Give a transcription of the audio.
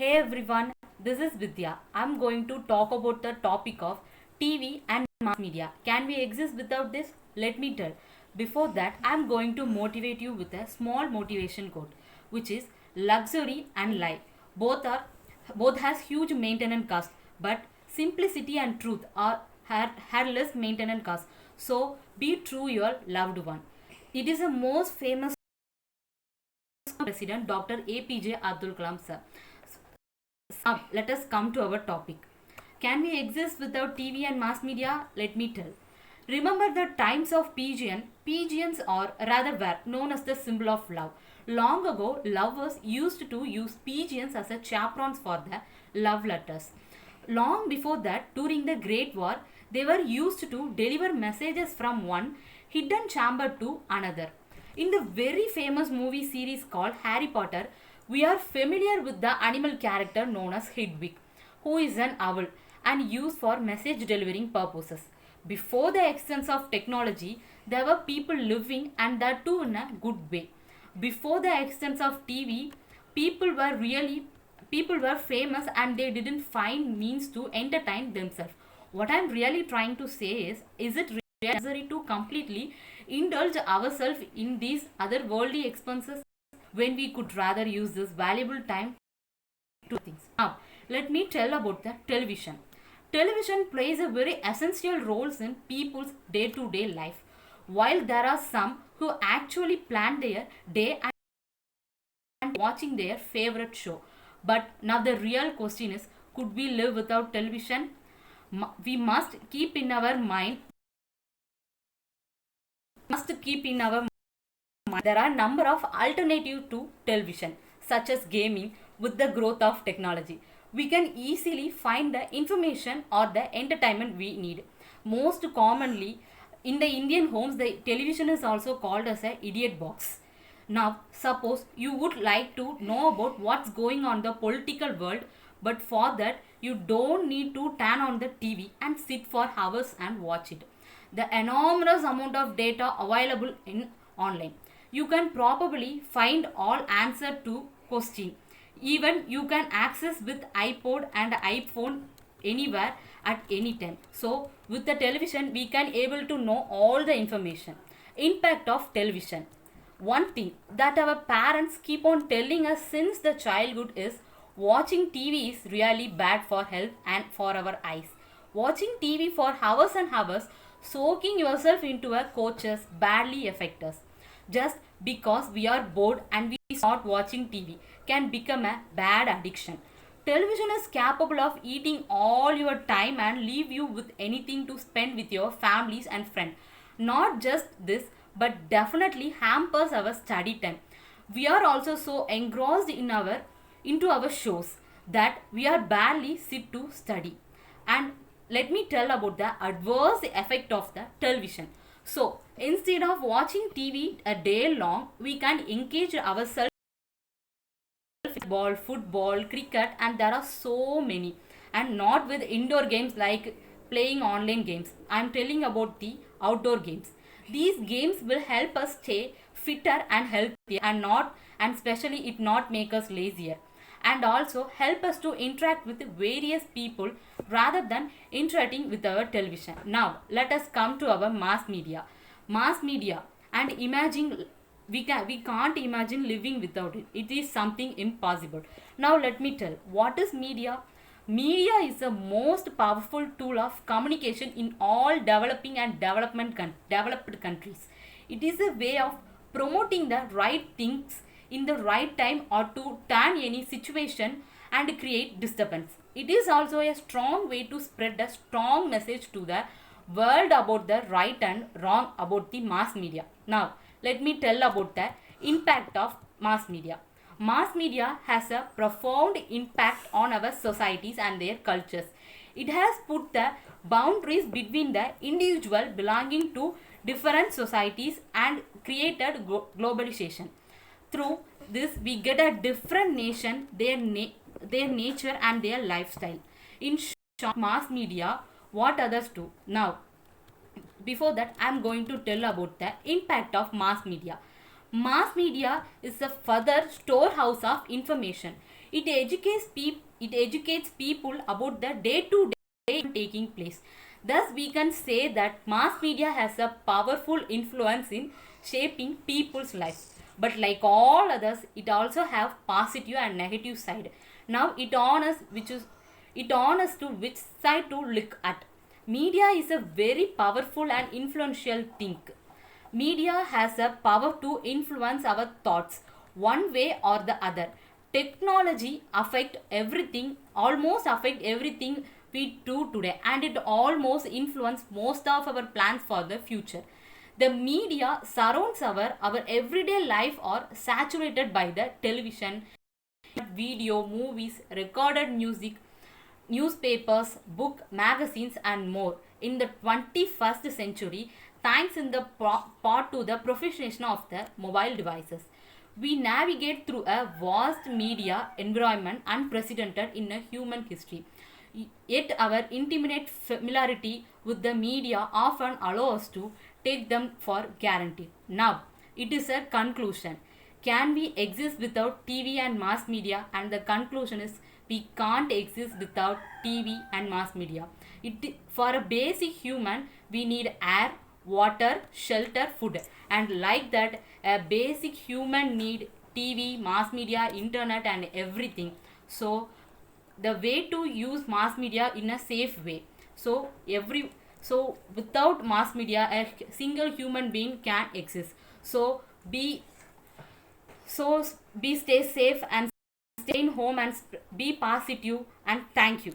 Hey everyone, this is Vidya. I'm going to talk about the topic of TV and mass media. Can we exist without this? Let me tell. Before that, I'm going to motivate you with a small motivation quote, which is luxury and life. Both has huge maintenance cost, but simplicity and truth are had less maintenance cost. So be true your loved one. It is the most famous President Dr. APJ Abdul Kalam sir. Now, let us come to our topic. Can we exist without TV and mass media? Let me tell. Remember the times of pigeon? Pigeons are rather were known as the symbol of love. Long ago, lovers used to use pigeons as a chaperons for their love letters. Long before that, during the Great War, they were used to deliver messages from one hidden chamber to another. In the very famous movie series called Harry Potter, we are familiar with the animal character known as Hedwig, who is an owl and used for message delivering purposes. Before the existence of technology, there were people living and that too in a good way. Before the existence of TV, people were really people were famous and they didn't find means to entertain themselves. What I'm really trying to say is it really necessary to completely indulge ourselves in these other worldly expenses when we could rather use this valuable time to things? Now, let me tell about the television. Television plays a very essential role in people's day-to-day life. While there are some who actually plan their day and watching their favorite show. But now the real question is, could we live without television? We must keep in our mind there are a number of alternatives to television, such as gaming. With the growth of technology, we can easily find the information or the entertainment we need. Most commonly, in the Indian homes, the television is also called as a idiot box. Now, suppose you would like to know about what's going on the political world, but for that you don't need to turn on the TV and sit for hours and watch it. The enormous amount of data available in online, you can probably find all answer to question. Even you can access with iPod and iPhone anywhere at any time. So with the television we can able to know all the information. Impact of television. One thing that our parents keep on telling us since the childhood is watching TV is really bad for health and for our eyes. Watching TV for hours and hours, soaking yourself into a coaches badly affect us. Just because we are bored and we start watching TV can become a bad addiction. Television is capable of eating all your time and leave you with anything to spend with your families and friends. Not just this, but definitely hampers our study time. We are also so engrossed into our shows that we are barely sit to study. And let me tell about the adverse effect of the television. So instead of watching TV a day long, we can engage ourselves ball, football, cricket, and there are so many. And not with indoor games like playing online games. I am telling about the outdoor games. These games will help us stay fitter and healthier and especially it not make us lazier, and also help us to interact with various people rather than interacting with our television. Now let us come to our mass media. Mass media and imagine we can't imagine living without it. It is something impossible. Now let me tell what is media. Media is the most powerful tool of communication in all developing and developed countries. It is a way of promoting the right things in the right time or to turn any situation and create disturbance. It is also a strong way to spread a strong message to the world about the right and wrong about the mass media. Now, let me tell about the impact of mass media. Mass media has a profound impact on our societies and their cultures. It has put the boundaries between the individual belonging to different societies and created globalization. Through this, we get a different nation, their nature and their lifestyle. In short, mass media, what others do. Now, before that, I am going to tell about the impact of mass media. Mass media is a further storehouse of information. It educates people about the day to day taking place. Thus, we can say that mass media has a powerful influence in shaping people's lives. But like all others, it also have positive and negative side. Now it on us to which side to look at. Media is a very powerful and influential thing. Media has a power to influence our thoughts one way or the other. Technology almost affect everything we do today, and it almost influence most of our plans for the future. The media surrounds our everyday life are saturated by the television, video, movies, recorded music, newspapers, book, magazines, and more. In the 21st century, thanks in the part to the professionalization of the mobile devices, we navigate through a vast media environment unprecedented in a human history. Yet our intimate familiarity with the media often allows us to take them for granted. Now, it is a conclusion. Can we exist without TV and mass media? And the conclusion is we can't exist without TV and mass media. For a basic human, we need air, water, shelter, food. And like that, a basic human need TV, mass media, internet, and everything. So the way to use mass media in a safe way. So without mass media, a single human being can exist. So be be stay safe and stay in home and be positive, and thank you.